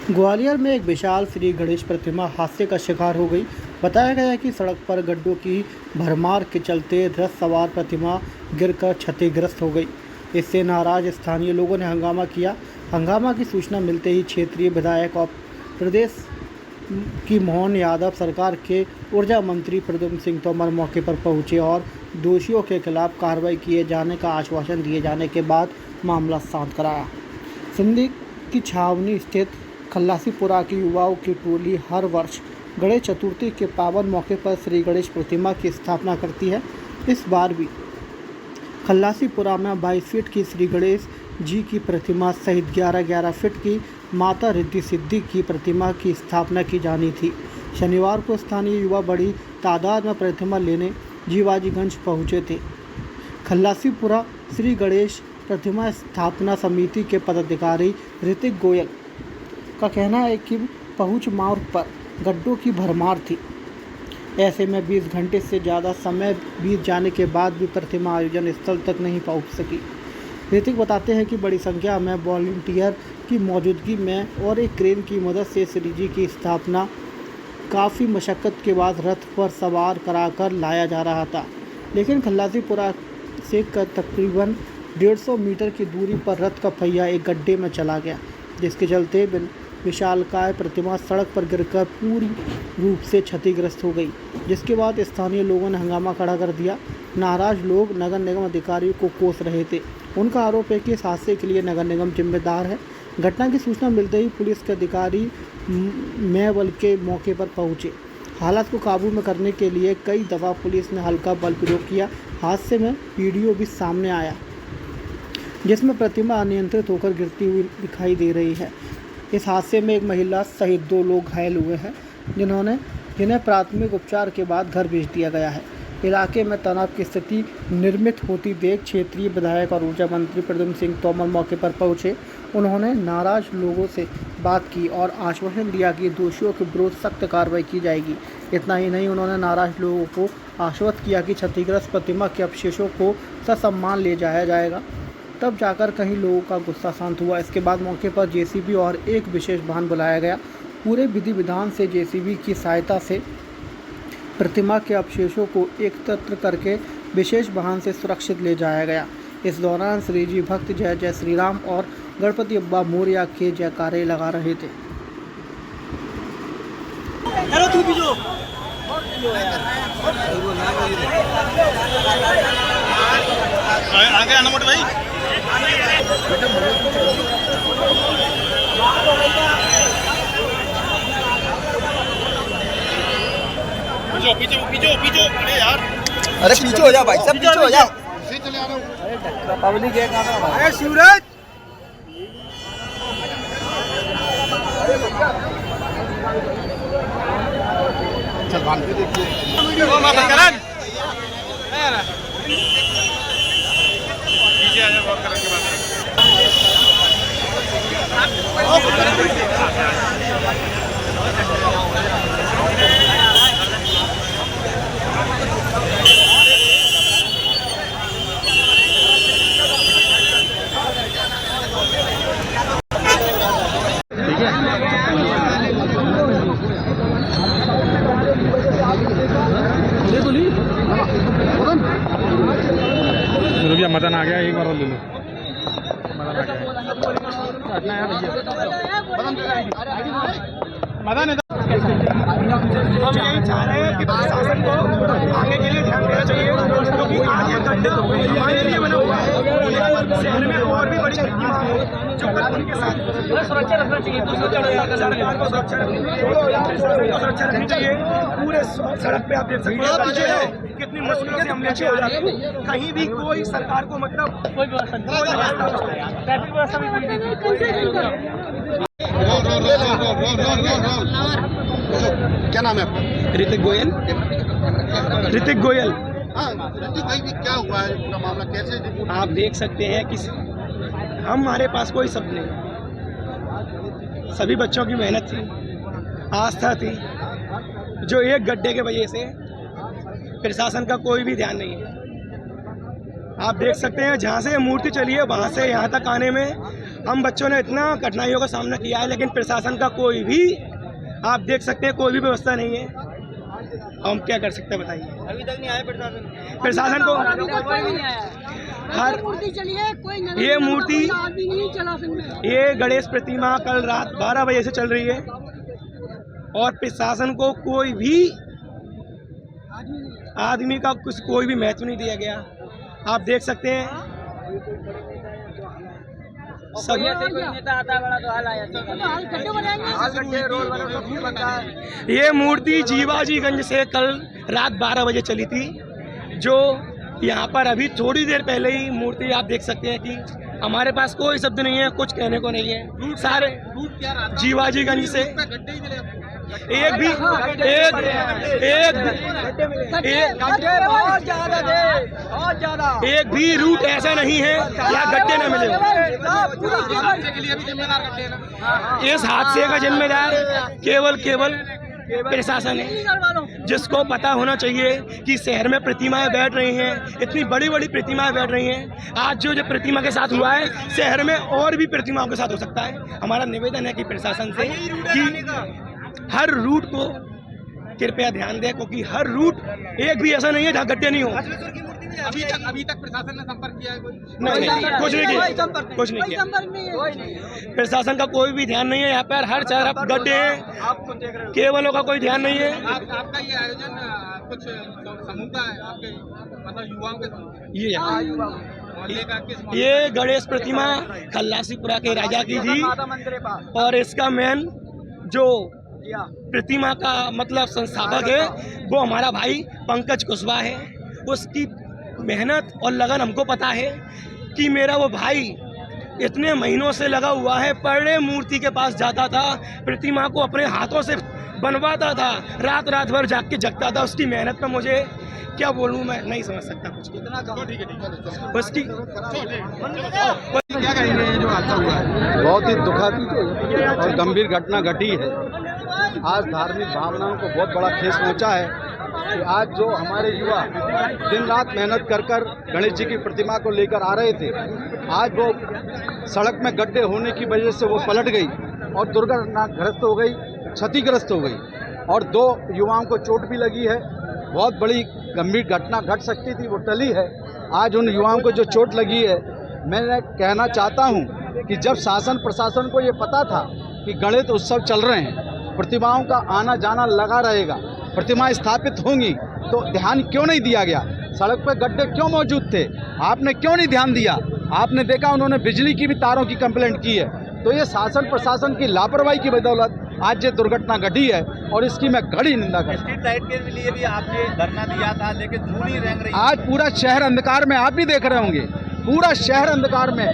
ग्वालियर में एक विशाल श्री गणेश प्रतिमा हादसे का शिकार हो गई। बताया गया है कि सड़क पर गड्ढों की भरमार के चलते रथ सवार प्रतिमा गिरकर क्षतिग्रस्त हो गई। इससे नाराज स्थानीय लोगों ने हंगामा किया। हंगामा की सूचना मिलते ही क्षेत्रीय विधायक और प्रदेश की मोहन यादव सरकार के ऊर्जा मंत्री प्रद्युम्न सिंह तोमर मौके पर पहुंचे और दोषियों के खिलाफ कार्रवाई किए जाने का आश्वासन दिए जाने के बाद मामला शांत कराया। सिंधी की छावनी स्थित खल्लासीपुरा की युवाओं की टोली हर वर्ष गणेश चतुर्थी के पावन मौके पर श्री गणेश प्रतिमा की स्थापना करती है। इस बार भी खल्लासीपुरा में 22 फीट की श्री गणेश जी की प्रतिमा सहित 11 फीट की माता रिद्धि सिद्धि की प्रतिमा की स्थापना की जानी थी। शनिवार को स्थानीय युवा बड़ी तादाद में प्रतिमा लेने जीवाजीगंज पहुंचे थे। खल्लासीपुरा श्री गणेश प्रतिमा स्थापना समिति के पदाधिकारी ऋतिक गोयल का कहना है कि पहुंच मार्ग पर गड्ढों की भरमार थी। ऐसे में 20 घंटे से ज़्यादा समय बीत जाने के बाद भी प्रतिमा आयोजन स्थल तक नहीं पहुंच सकी। ऋतिक बताते हैं कि बड़ी संख्या में वॉलंटियर की मौजूदगी में और एक क्रेन की मदद से श्री जी की स्थापना काफ़ी मशक्क़त के बाद रथ पर सवार कराकर लाया जा रहा था, लेकिन खल्लासीपुरा से तकरीबन 150 मीटर की दूरी पर रथ का पहिया एक गड्ढे में चला गया, जिसके चलते विशालकाय प्रतिमा सड़क पर गिरकर पूरी रूप से क्षतिग्रस्त हो गई, जिसके बाद स्थानीय लोगों ने हंगामा खड़ा कर दिया। नाराज लोग नगर निगम अधिकारियों को कोस रहे थे। उनका आरोप है कि इस हादसे के लिए नगर निगम जिम्मेदार है। घटना की सूचना मिलते ही पुलिस के अधिकारी बल के मौके पर पहुंचे। हालात को काबू में करने के लिए कई दफ़ा पुलिस ने हल्का बल प्रयोग किया। हादसे में वीडियो भी सामने आया, जिसमें प्रतिमा अनियंत्रित होकर गिरती हुई दिखाई दे रही है। इस हादसे में एक महिला सहित 2 लोग घायल हुए हैं, जिन्हें प्राथमिक उपचार के बाद घर भेज दिया गया है। इलाके में तनाव की स्थिति निर्मित होती देख क्षेत्रीय विधायक और ऊर्जा मंत्री प्रद्युम्न सिंह तोमर मौके पर पहुंचे। उन्होंने नाराज लोगों से बात की और आश्वासन दिया कि दोषियों के विरुद्ध सख्त कार्रवाई की जाएगी। इतना ही नहीं, उन्होंने नाराज लोगों को आश्वस्त किया कि क्षतिग्रस्त प्रतिमा के अवशेषों को ससम्मान ले जाया जाएगा। तब जाकर कहीं लोगों का गुस्सा शांत हुआ। इसके बाद मौके पर जेसीबी और एक विशेष वाहन बुलाया गया। पूरे विधि विधान से जेसीबी की सहायता से प्रतिमा के अवशेषों को एकत्र करके विशेष वाहन से सुरक्षित ले जाया गया। इस दौरान श्री जी भक्त जय जय श्री राम और गणपति अब्बा मोरिया के जयकारे लगा रहे थे। आगे आना मोटे भाई। पीछे अरे यार, अरे पीछे हो जा भाई साहब, पीछे हो जा। चले आ रहा हूँ। पब्लिक है कहाँ? अरे सूरज चल बांध के देखिए। पीछे आ जा, वॉक करने के बाद। भैया मदन आ गया, एक बार और ले लो। मदन आ गया। मदन हम यही चाह रहे हैं कि प्रशासन को आगे के लिए ध्यान देना चाहिए, क्योंकि आज ये गड्ढा हमारे लिए बना हुआ है। शहर में और भी बड़ी प्रतिमा है जो कानून के साथ सुरक्षा रखना चाहिए। सरकार को सुरक्षा रखनी चाहिए, प्रशासन को सुरक्षा रखनी चाहिए। पूरे सड़क पे आप देख सकते हैं कितनी मुश्किलों से हम लेके आ जाते हैं। कहीं भी कोई सरकार को मतलब कोई व्यवस्था, ट्रैफिक व्यवस्था भी। क्या नाम है आपका? ऋतिक गोयल। ऋतिक गोयल। हाँ ऋतिक भाई, क्या हुआ है पूरा मामला, कैसे? आप देख सकते हैं कि हमारे पास कोई सपने नहीं, सभी बच्चों की मेहनत थी, आस्था थी, जो एक गड्ढे के वजह से प्रशासन का कोई भी ध्यान नहीं है। आप देख सकते हैं जहाँ से मूर्ति चली है वहाँ से यहाँ तक आने में हम बच्चों ने इतना कठिनाइयों का सामना किया है, लेकिन प्रशासन का कोई भी, आप देख सकते हैं, कोई भी व्यवस्था नहीं है। हम क्या कर सकते हैं बताइए? अभी तक नहीं आया प्रशासन को हर मूर्ति चली है, कोई ये मूर्ति, आदमी नहीं चला सकते। ये गणेश प्रतिमा कल रात 12 बजे से चल रही है और प्रशासन को कोई भी आदमी का कुछ कोई भी महत्व नहीं दिया गया। आप देख सकते हैं सब ये मूर्ति जीवाजीगंज से कल रात 12 बजे चली थी, जो यहाँ पर अभी थोड़ी देर पहले ही मूर्ति आप देख सकते हैं कि हमारे पास कोई शब्द नहीं है, कुछ कहने को नहीं है। सारे जीवाजीगंज से एक भी रूट ऐसा नहीं है यहाँ गड्ढे न मिले। इस हादसे का जिम्मेदार केवल प्रशासन है, जिसको पता होना चाहिए कि शहर में प्रतिमाएं बैठ रही हैं, इतनी बड़ी बड़ी प्रतिमाएं बैठ रही हैं। आज जो प्रतिमा के साथ हुआ है, शहर में और भी प्रतिमाओं के साथ हो सकता है। हमारा निवेदन है कि प्रशासन से कि हर रूट को कृपया ध्यान दें, क्योंकि हर रूट एक भी ऐसा नहीं है जहाँ गड्ढे नहीं हो। अभी तक प्रशासन ने संपर्क किया है? नहीं, कुछ नहीं किया। प्रशासन का कोई भी ध्यान नहीं है। यहाँ पर हर तरफ गड्ढे हैं, केवलों का कोई ध्यान नहीं है। आपका ये आयोजन कुछ समूह का है, आपके मतलब युवाओं के समूह? ये गणेश प्रतिमा खल्लासीपुरा के राजा की थी और इसका मेन जो प्रतिमा का मतलब संस्थापक है वो हमारा भाई पंकज कुशवाहा है। उसकी मेहनत और लगन हमको पता है कि मेरा वो भाई इतने महीनों से लगा हुआ है, पर डे मूर्ति के पास जाता था, प्रतिमा को अपने हाथों से बनवाता था, रात भर जाग के जगता था। उसकी मेहनत में मुझे क्या बोलूँ, मैं नहीं समझ सकता कुछ। उसकी क्या कहेंगे ये जो हादसा हुआ है? बहुत ही दुखद और गंभीर घटना घटी है। आज धार्मिक भावनाओं को बहुत बड़ा ठेस पहुंचा है कि आज जो हमारे युवा दिन रात मेहनत कर गणेश जी की प्रतिमा को लेकर आ रहे थे, आज वो सड़क में गड्ढे होने की वजह से वो पलट गई और दुर्घटनाग्रस्त हो गई, क्षतिग्रस्त हो गई और 2 युवाओं को चोट भी लगी है। बहुत बड़ी गंभीर घटना घट सकती थी, वो टली है। आज उन युवाओं को जो चोट लगी है, मैं कहना चाहता हूं कि जब शासन प्रशासन को ये पता था कि गणेश उत्सव चल रहे हैं, प्रतिमाओं का आना जाना लगा रहेगा, प्रतिमाएं स्थापित होंगी, तो ध्यान क्यों नहीं दिया गया? सड़क पर गड्ढे क्यों मौजूद थे? आपने क्यों नहीं ध्यान दिया? आपने देखा उन्होंने बिजली की भी तारों की कंप्लेंट की है। तो ये शासन प्रशासन की लापरवाही की बदौलत आज ये दुर्घटना घटी है और इसकी मैं कड़ी निंदा करता हूं। स्ट्रीट लाइट के लिए भी आपने धरना दिया था, लेकिन धूल रंग रही। आज पूरा शहर अंधकार में, आप भी देख रहे होंगे, पूरा शहर अंधकार में।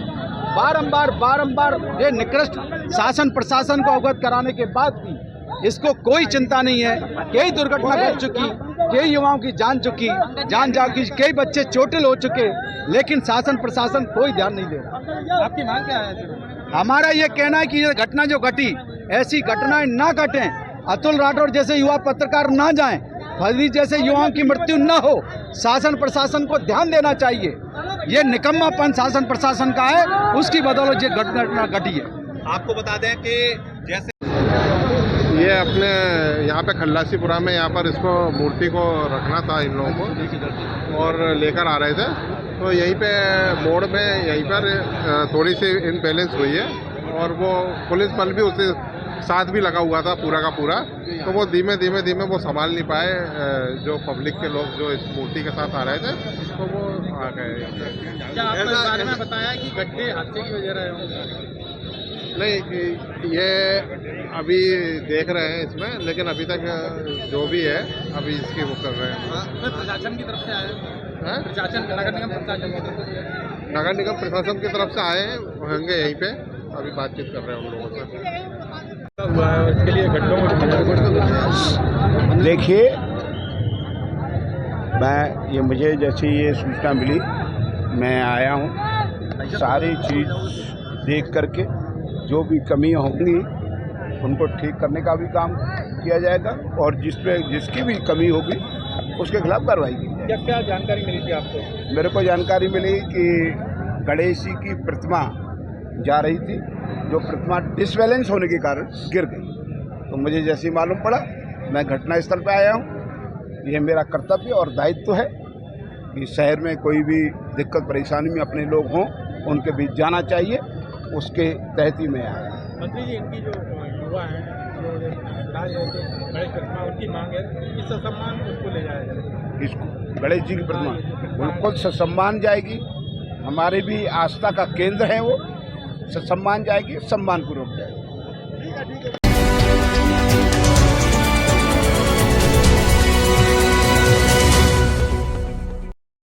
बारंबार ये निकृष्ट शासन प्रशासन को अवगत कराने के बाद भी इसको कोई चिंता नहीं है। कई दुर्घटना घट चुकी, कई युवाओं की जान जागी, कई बच्चे चोटिल हो चुके, लेकिन शासन प्रशासन कोई ध्यान नहीं दे रहा। आपकी मांग क्या है? हमारा ये कहना है कि ये घटना जो घटी, ऐसी घटनाएं ना घटें। अतुल राठौर जैसे युवा पत्रकार ना जाएं, फजली जैसे युवाओं की मृत्यु न हो। शासन प्रशासन को ध्यान देना चाहिए। ये निकम्मापन शासन प्रशासन का है, उसकी बदौलत ये घटना घटी है। आपको बता दें कि जैसे ये अपने यहाँ पे खल्लासीपुरा में यहाँ पर इसको मूर्ति को रखना था इन लोगों को और लेकर आ रहे थे, तो यहीं पे मोड़ में यहीं पर थोड़ी सी इनबैलेंस हुई है और वो पुलिस बल भी उसके साथ भी लगा हुआ था पूरा का पूरा, तो वो धीमे वो संभाल नहीं पाए। जो पब्लिक के लोग जो इस मूर्ति के साथ आ रहे थे तो वो आ गए। क्या आपको इस बारे में बताया कि गड्ढे हादसे की वजह रहे होंगे? नहीं, ये अभी देख रहे हैं इसमें, लेकिन अभी तक जो भी है अभी इसकी वो कर रहे हैं। प्रशासन की तरफ से आए हैं? प्रशासन नगर निगम प्रशासन की तरफ से, नगर निगम प्रशासन की तरफ से आए हैं, होंगे यहीं पे, अभी बातचीत कर रहे हैं उन लोगों से। हुआ है इसके लिए गड्ढों को देखिए, मुझे जैसे ये सूचना मिली, मैं आया हूँ, सारी चीज़ देख करके जो भी कमियाँ होंगी उनको ठीक करने का भी काम किया जाएगा और जिसकी भी कमी होगी उसके खिलाफ कार्रवाई की जाएगी। क्या जानकारी मिली थी आपको? मेरे को जानकारी मिली कि गणेश जी की प्रतिमा जा रही थी, जो प्रतिमा डिसबैलेंस होने के कारण गिर गई। तो मुझे जैसे ही मालूम पड़ा मैं घटनास्थल पर आया हूँ। यह मेरा कर्तव्य और दायित्व है कि शहर में कोई भी दिक्कत परेशानी में अपने लोग हों उनके बीच जाना चाहिए, उसके तहत ही मैं आया। मंत्री जी, इनकी जो युवा हैं जो राज रहते हैं गणेश प्रतिमा, उनकी मांग है कि ससम्मान उसको ले जाया जाए। इसको गणेश जी की प्रतिमा बिल्कुल ससम्मान जाएगी, हमारे भी आस्था का केंद्र है वो, ससम्मान जाएगी, सम्मानपूर्वक जाएगी।